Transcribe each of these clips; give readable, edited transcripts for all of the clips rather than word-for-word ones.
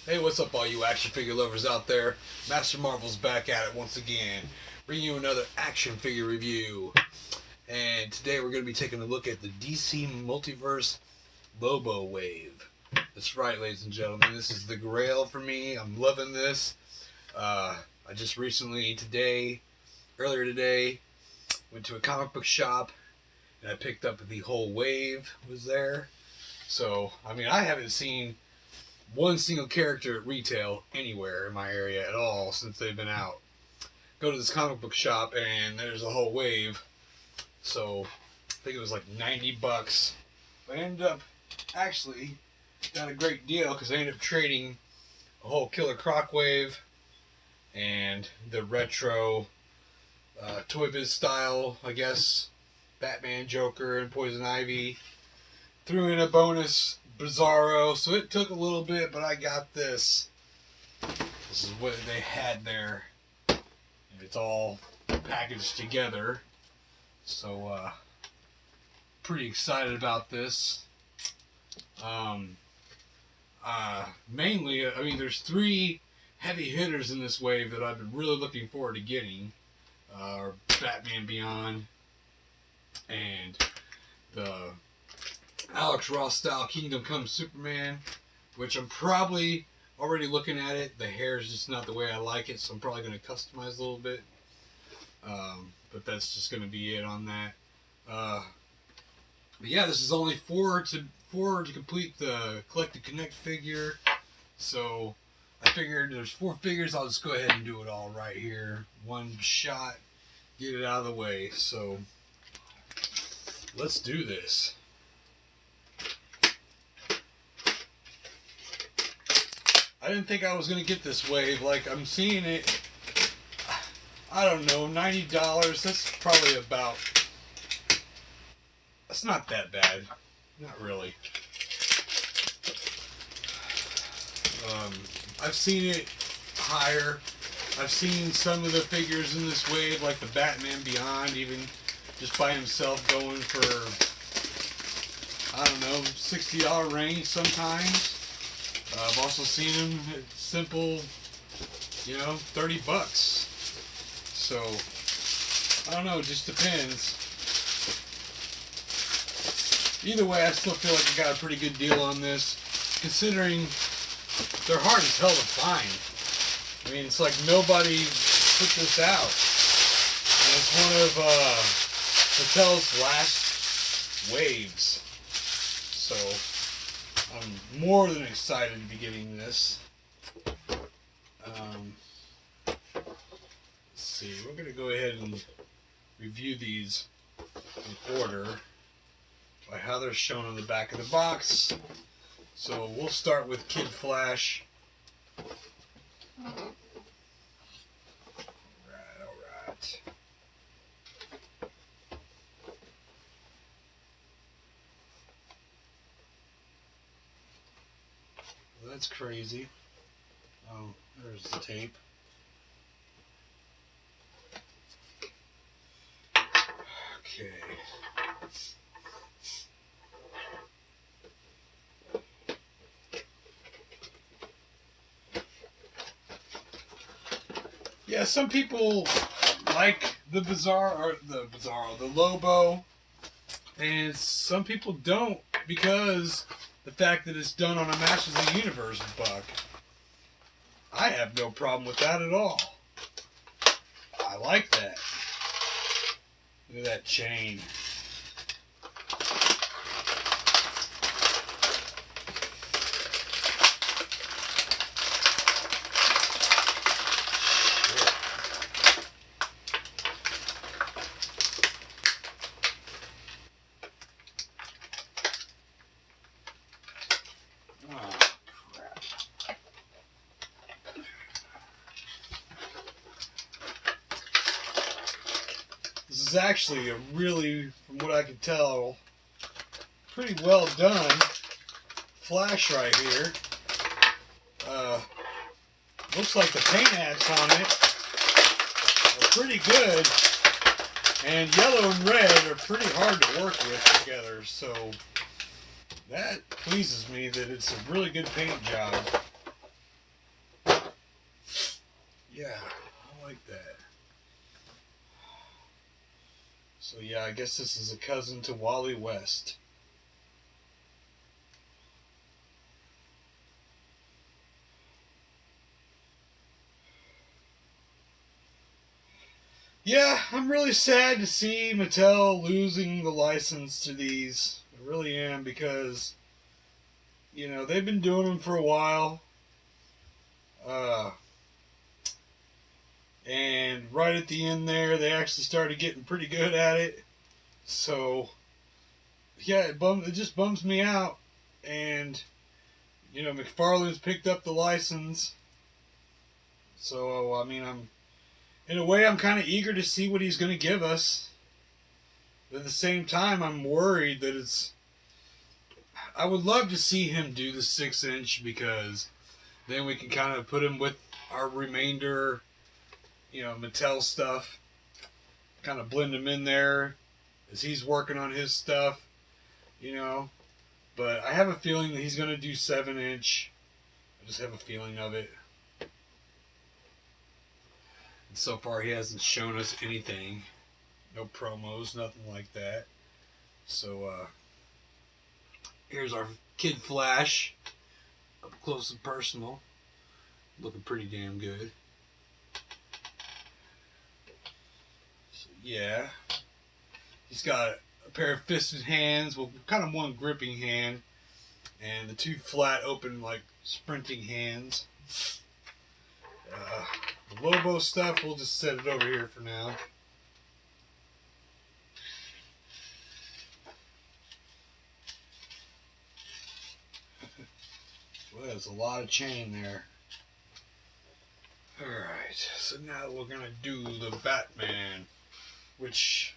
Hey, what's up all you action figure lovers out there? Master Marvel's back at it once again, bringing you another action figure review. And today we're going to be taking a look at the DC Mulitverse Lobo Wave. That's right, ladies and gentlemen, this is the grail for me. I'm loving this. I just recently, earlier today, went to a comic book shop and I picked up the whole wave was there. So, I mean, I haven't seen one single character at retail anywhere in my area at all since they've been out. Go to this comic book shop and there's a whole wave. So I think it was like 90 bucks. But I ended up actually got a great deal because I ended up trading a whole Killer Croc wave and the retro Toy Biz style, I guess, Batman, Joker, and Poison Ivy. Threw in a bonus Bizarro, so it took a little bit, but I got this. This is what they had there. And it's all packaged together. So, pretty excited about this. Mainly, I mean, there's 3 heavy hitters in this wave that I've been really looking forward to getting. Batman Beyond and the Alex Ross style Kingdom Come Superman, which I'm probably already looking at it. The hair is just not the way I like it, so I'm probably going to customize a little bit. But that's just going to be it on that. But yeah, this is only 4 to complete the Collected Connect figure. So I figured there's 4 figures. I'll just go ahead and do it all right here. One shot, get it out of the way. So let's do this. I didn't think I was going to get this wave. Like, I'm seeing it, I don't know, $90. That's probably about, that's not that bad. Not really. I've seen it higher. I've seen some of the figures in this wave, like the Batman Beyond, even just by himself going for, I don't know, $60 range sometimes. I've also seen them at simple, 30 bucks. So, I don't know, it just depends. Either way, I still feel like I got a pretty good deal on this, considering they're hard as hell to find. I mean, it's like nobody put this out. And it's one of Mattel's last waves. So I'm more than excited to be getting this. Let's see, we're going to go ahead and review these in order by how they're shown on the back of the box. So we'll start with Kid Flash. Alright. That's crazy. Oh, there's the tape. Okay. Yeah, some people like the Lobo, and some people don't because the fact that it's done on a Masters of the Universe buck. I have no problem with that at all. I like that. Look at that chain. This is actually a really, from what I can tell, pretty well done Flash right here. Looks like the paint apps on it are pretty good, and yellow and red are pretty hard to work with together, so that pleases me that it's a really good paint job. So yeah, I guess this is a cousin to Wally West. Yeah, I'm really sad to see Mattel losing the license to these. I really am, because, you know, they've been doing them for a while. And right at the end there, they actually started getting pretty good at it. So, yeah, it just bums me out. And, you know, McFarlane's picked up the license. So, I mean, in a way, I'm kind of eager to see what he's going to give us. But at the same time, I'm worried that I would love to see him do the 6-inch, because then we can kind of put him with our remainder, you know, Mattel stuff. Kind of blend him in there as he's working on his stuff, you know. But I have a feeling that he's going to do 7-inch. I just have a feeling of it. And so far, he hasn't shown us anything. No promos, nothing like that. So, here's our Kid Flash, up close and personal. Looking pretty damn good. So, yeah. He's got a pair of fisted hands, well, kind of one gripping hand, and the two flat, open, like, sprinting hands. The Lobo stuff, we'll just set it over here for now. Well, there's a lot of chain there. Alright, so now we're going to do the Batman, which,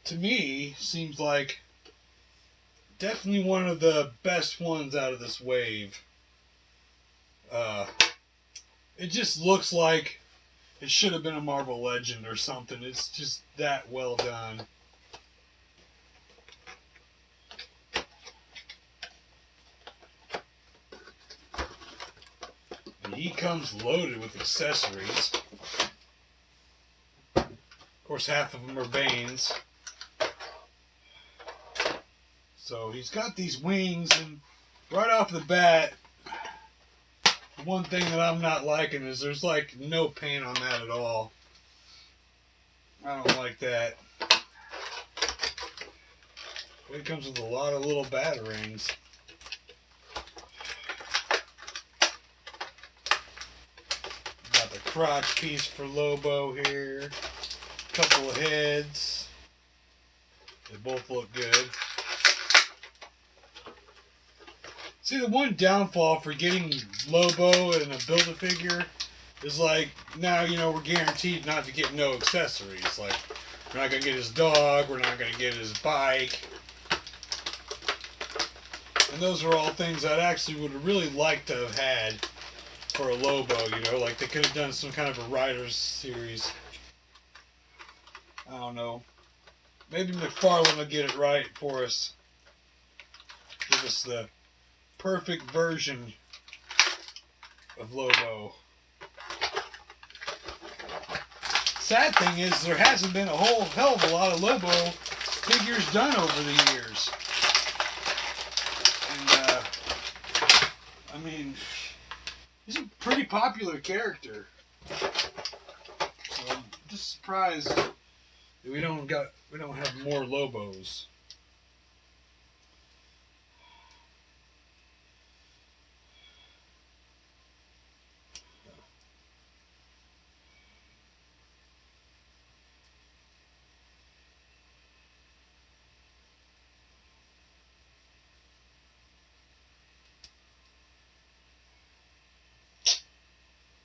to me, seems like definitely one of the best ones out of this wave. It just looks like it should have been a Marvel Legend or something. It's just that well done. And he comes loaded with accessories. Of course, half of them are Bane's. So he's got these wings, and right off the bat, one thing that I'm not liking is there's like no paint on that at all. I don't like that. It comes with a lot of little batarangs. Got the crotch piece for Lobo here. Couple of heads. They both look good. See, the one downfall for getting Lobo and a Build-A-Figure is like, now, you know, we're guaranteed not to get no accessories. Like, we're not going to get his dog, we're not going to get his bike. And those are all things I'd actually would have really liked to have had for a Lobo, you know, like they could have done some kind of a Riders series. I don't know. Maybe McFarlane will get it right for us. Give us the perfect version of Lobo. Sad thing is, there hasn't been a whole hell of a lot of Lobo figures done over the years. And, I mean, he's a pretty popular character. So I'm just surprised that we don't have more Lobos.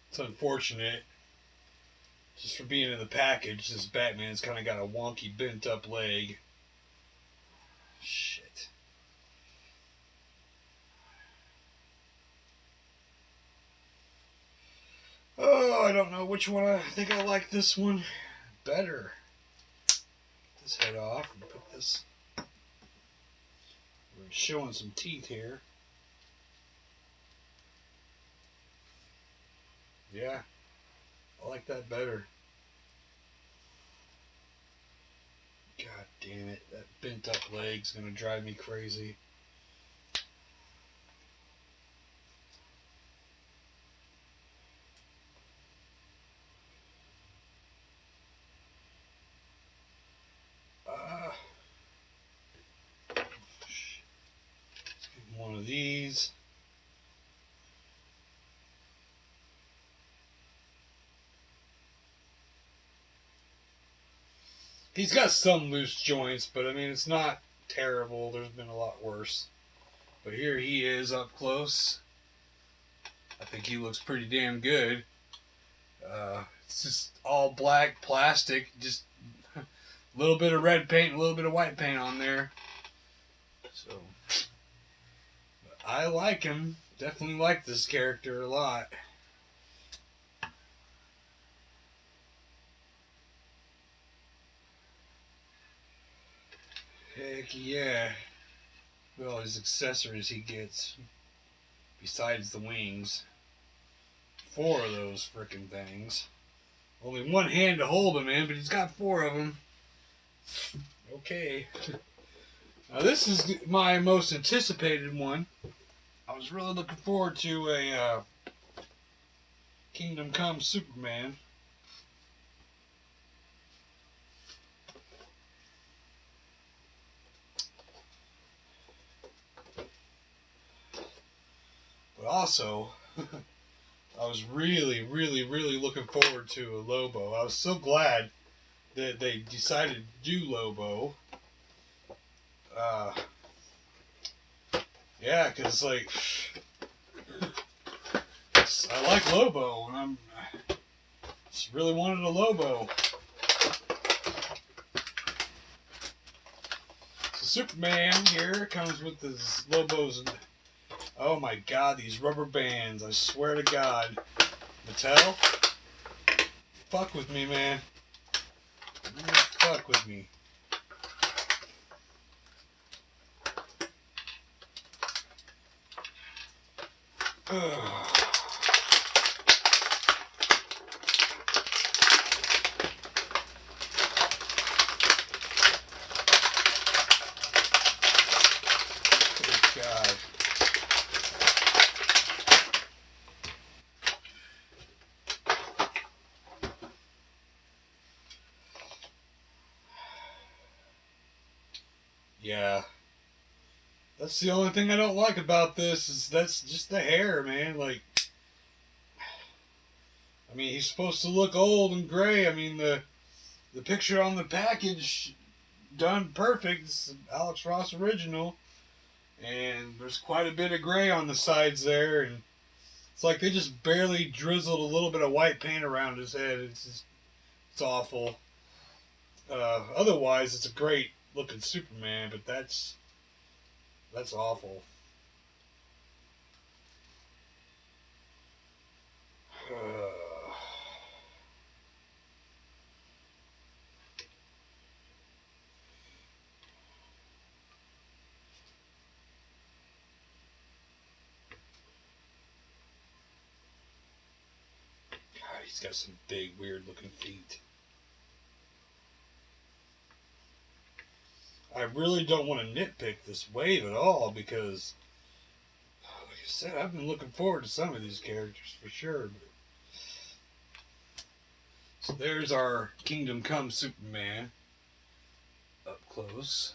It's unfortunate. Just for being in the package, this Batman's kind of got a wonky, bent-up leg. Shit. Oh, I don't know which one. I think I like this one better. Get this head off and put this. We're showing some teeth here. Yeah, I like that better. Damn it, that bent up leg's gonna drive me crazy. Let's get one of these. He's got some loose joints, but I mean, it's not terrible. There's been a lot worse. But here he is up close. I think he looks pretty damn good. It's just all black plastic, just a little bit of red paint, a little bit of white paint on there. So, I like him. Definitely like this character a lot. Heck yeah. Look at all his accessories he gets. Besides the wings. 4 of those frickin' things. Only one hand to hold them in, but he's got 4 of them. Okay. Now this is my most anticipated one. I was really looking forward to a Kingdom Come Superman. But also, I was really looking forward to a Lobo. I was so glad that they decided to do Lobo. Yeah, because like I like Lobo, and I just really wanted a Lobo. So Superman here comes with his Lobos. Oh my God, these rubber bands! I swear to God, Mattel, fuck with me, man. Fuck with me. Ugh. Good God. Yeah. That's the only thing I don't like about this is that's just the hair, man. Like, I mean, he's supposed to look old and gray. I mean, the picture on the package done perfect. It's Alex Ross original, and there's quite a bit of gray on the sides there, and it's like they just barely drizzled a little bit of white paint around his head. It's awful. Otherwise, it's a great looking Superman, but that's awful. God, he's got some big, weird looking feet. I really don't want to nitpick this wave at all because, like I said, I've been looking forward to some of these characters for sure. So there's our Kingdom Come Superman up close.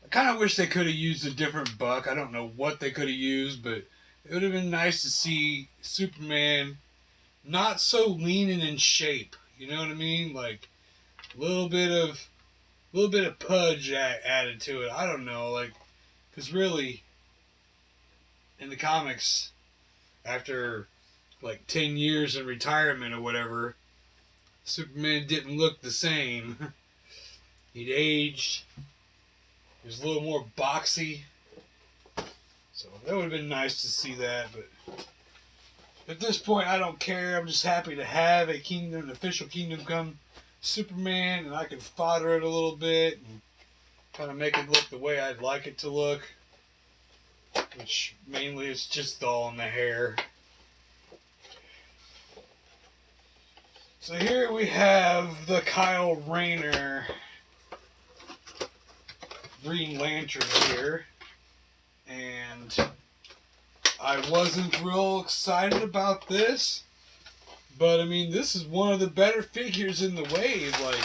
I kind of wish they could have used a different buck. I don't know what they could have used, but it would have been nice to see Superman not so lean and in shape. You know what I mean? Like a little bit of pudge added to it. I don't know, like, because really, in the comics, after like 10 years in retirement or whatever, Superman didn't look the same. He'd aged. He was a little more boxy. So that would have been nice to see that, but at this point I don't care. I'm just happy to have an official Kingdom Come Superman, and I can fodder it a little bit and kind of make it look the way I'd like it to look, which mainly is just all in the hair. So here we have the Kyle Rayner Green Lantern here, and I wasn't real excited about this, but I mean, this is one of the better figures in the wave. Like,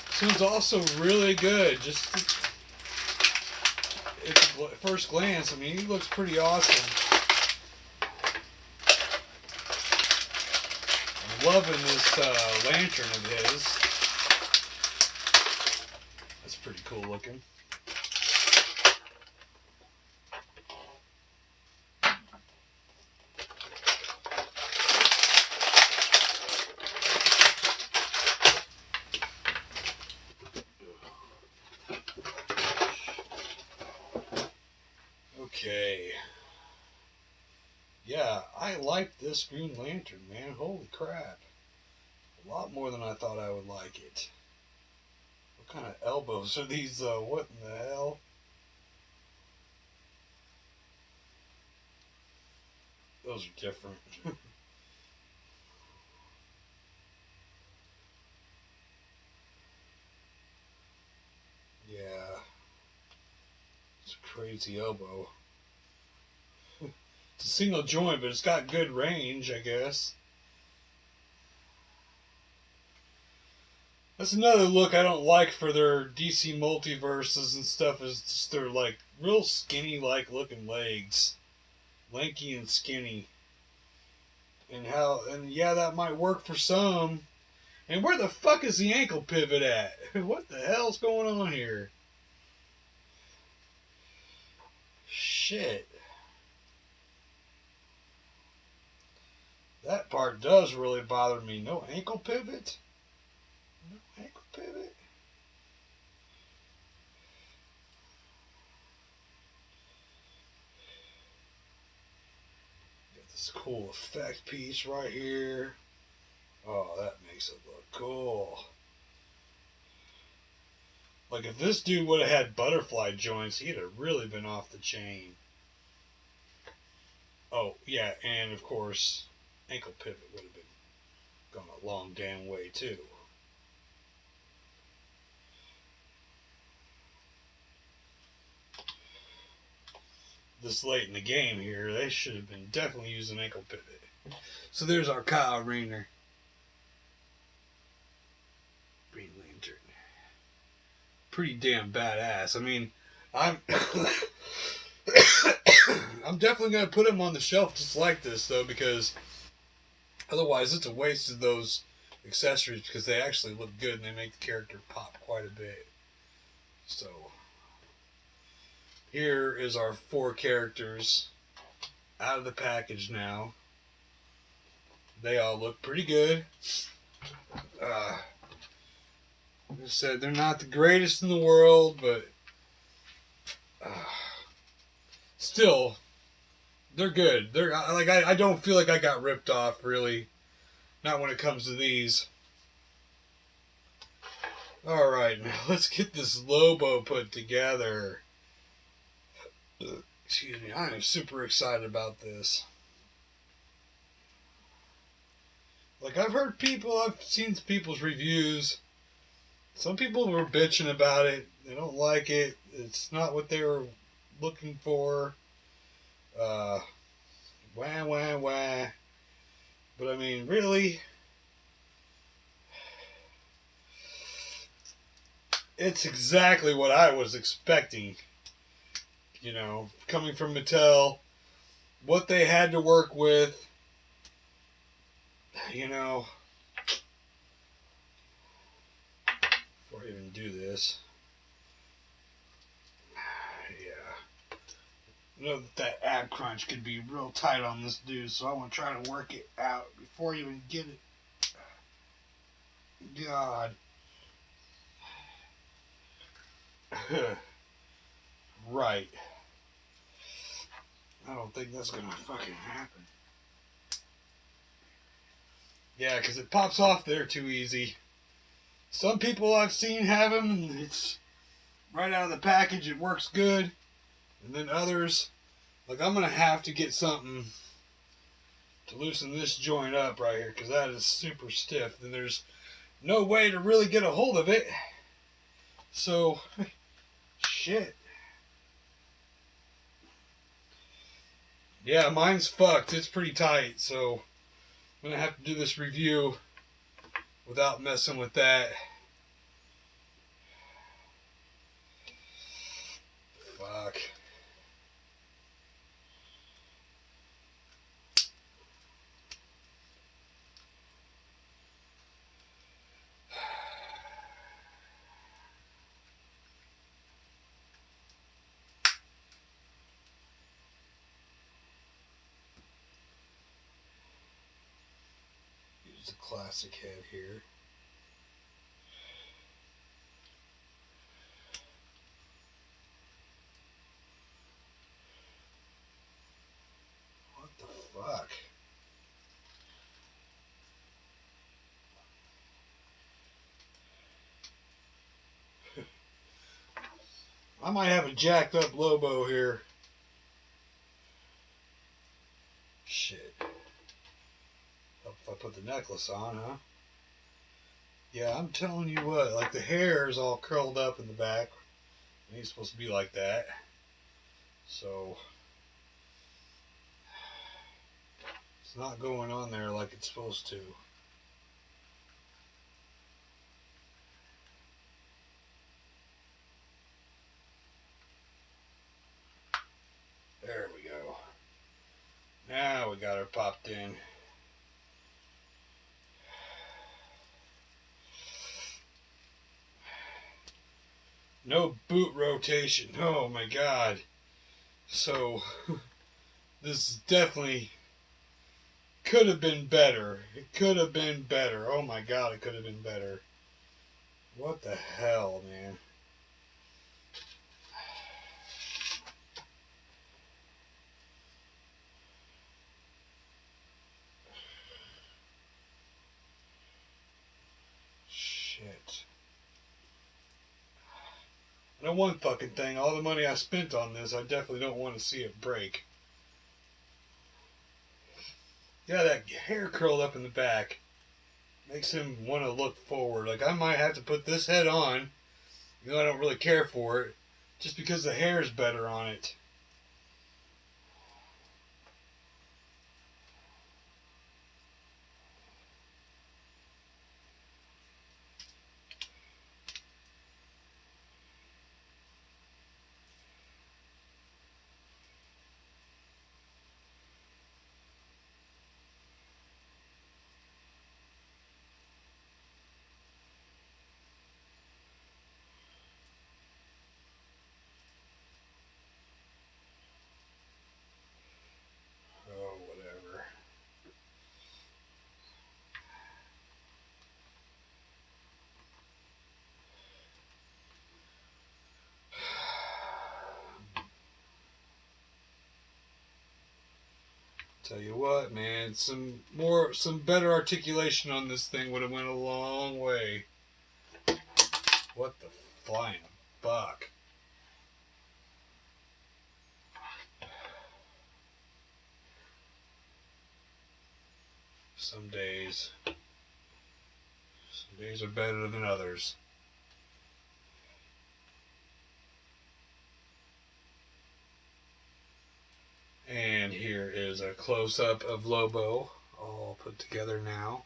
this one's also really good. Just at first glance, I mean, he looks pretty awesome. I'm loving this lantern of his. That's pretty cool looking. Okay. Yeah, I like this Green Lantern, man. Holy crap. A lot more than I thought I would like it. What kind of elbows are these, though? What in the hell? Those are different. Yeah. It's a crazy elbow. It's a single joint, but it's got good range, I guess. That's another look I don't like for their DC Multiverses and stuff, is just their, like, real skinny-like looking legs. Lanky and skinny. And yeah, that might work for some. And where the fuck is the ankle pivot at? What the hell's going on here? Shit. That part does really bother me. No ankle pivot? No ankle pivot? Got this cool effect piece right here. Oh, that makes it look cool. Like, if this dude would have had butterfly joints, he'd have really been off the chain. Oh, yeah, and of course, ankle pivot would have been gone a long damn way, too. This late in the game here, they should have been definitely using ankle pivot. So there's our Kyle Rayner Green Lantern. Pretty damn badass. I mean, I'm I'm definitely gonna put him on the shelf just like this, though, because otherwise it's a waste of those accessories, because they actually look good and they make the character pop quite a bit. So here is our 4 characters out of the package now. They all look pretty good. Like I said, they're not the greatest in the world, but still, they're good. They're like, I don't feel like I got ripped off, really. Not when it comes to these. All right, now let's get this Lobo put together. Excuse me, I am super excited about this. Like, I've seen people's reviews. Some people were bitching about it. They don't like it. It's not what they were looking for. Wah, wah, wah. But I mean, really, it's exactly what I was expecting. You know, coming from Mattel, what they had to work with, you know. Before I even do this, yeah, you know that ab crunch could be real tight on this dude, so I want to try to work it out before I even get it. God. Right. I don't think that's gonna fucking happen. Yeah, because it pops off there too easy. Some people I've seen have them, and it's right out of the package, it works good. And then others, like, I'm gonna have to get something to loosen this joint up right here, because that is super stiff. Then there's no way to really get a hold of it. So, shit. Yeah, mine's fucked. It's pretty tight, so I'm going to have to do this review without messing with that. Fuck. Use the classic head here. What the fuck? I might have a jacked up Lobo here. Shit. If I put the necklace on, huh? Yeah, I'm telling you what, like the hair is all curled up in the back. It ain't supposed to be like that. So, it's not going on there like it's supposed to. There we go. Now we got her popped in. No boot rotation. Oh my god. So, this definitely could have been better. It could have been better. Oh my god, it could have been better. What the hell, man? Shit. I know one fucking thing. All the money I spent on this, I definitely don't want to see it break. Yeah, that hair curled up in the back makes him want to look forward. Like, I might have to put this head on, even though I don't really care for it, just because the hair is better on it. Oh, whatever. Tell you what, man, some better articulation on this thing would have went a long way. What the flying fuck? Some days are better than others. And here is a close-up of Lobo, all put together now.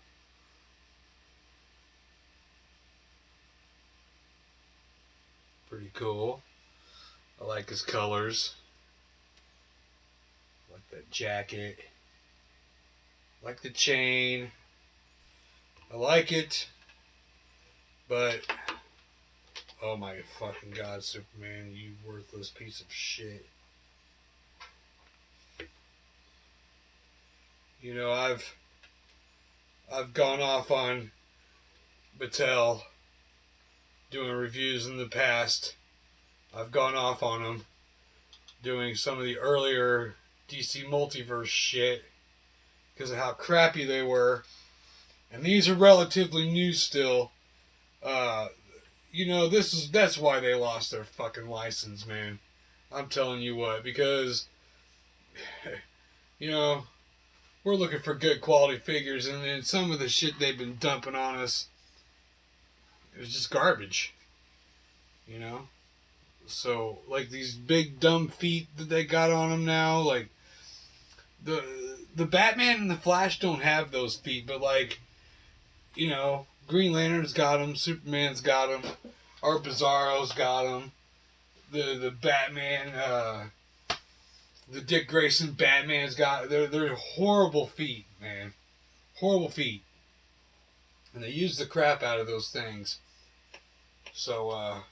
Pretty cool. I like his colors. I like that jacket. I like the chain. I like it. But, oh my fucking god, Superman, you worthless piece of shit. You know, I've gone off on Mattel doing reviews in the past. I've gone off on them doing some of the earlier DC Multiverse shit because of how crappy they were. And these are relatively new still. You know, that's why they lost their fucking license, man. I'm telling you what, because you know, we're looking for good quality figures, and then some of the shit they've been dumping on us, it was just garbage, you know. So like these big dumb feet that they got on them now, like the Batman and the Flash don't have those feet, but like, you know, Green Lantern's got them, Superman's got them, Art Bizarro's got them, the Batman, the Dick Grayson Batman's got. They're horrible feet, man, horrible feet, and they use the crap out of those things. So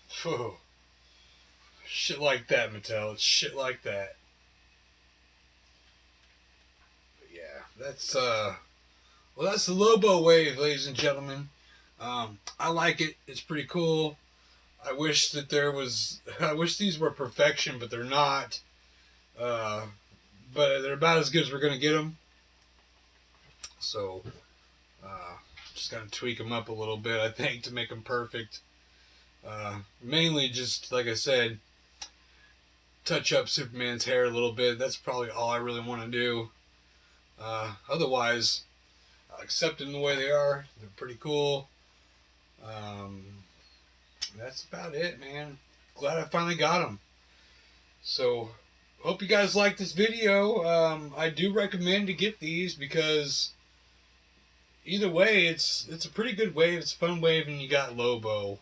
shit like that, Mattel. It's shit like that. But yeah, that's well, that's the Lobo wave, ladies and gentlemen. I like it. It's pretty cool. I wish that there was. I wish these were perfection, but they're not. But they're about as good as we're gonna get them. So, just gonna tweak them up a little bit, I think, to make them perfect. Mainly just, like I said, touch up Superman's hair a little bit. That's probably all I really want to do. Otherwise, I'll accept them the way they are. They're pretty cool. That's about it, man. Glad I finally got them. So, hope you guys like this video. I do recommend to get these because either way, it's a pretty good wave. It's a fun wave, and you got Lobo.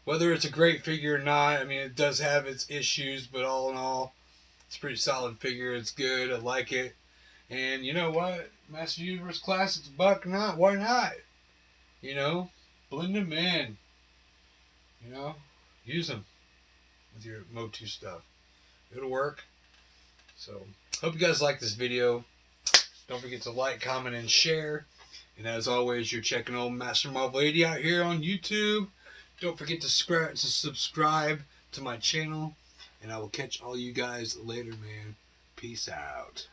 Whether it's a great figure or not, I mean, it does have its issues, but all in all, it's a pretty solid figure. It's good. I like it. And you know what? Master Universe Classics, buck not. Why not? You know, blend them in. You know, use them with your Motu stuff. It'll work. So, hope you guys like this video. Don't forget to like, comment, and share. And as always, you're checking old MasterMarvel80 out here on YouTube. Don't forget to subscribe to my channel. And I will catch all you guys later, man. Peace out.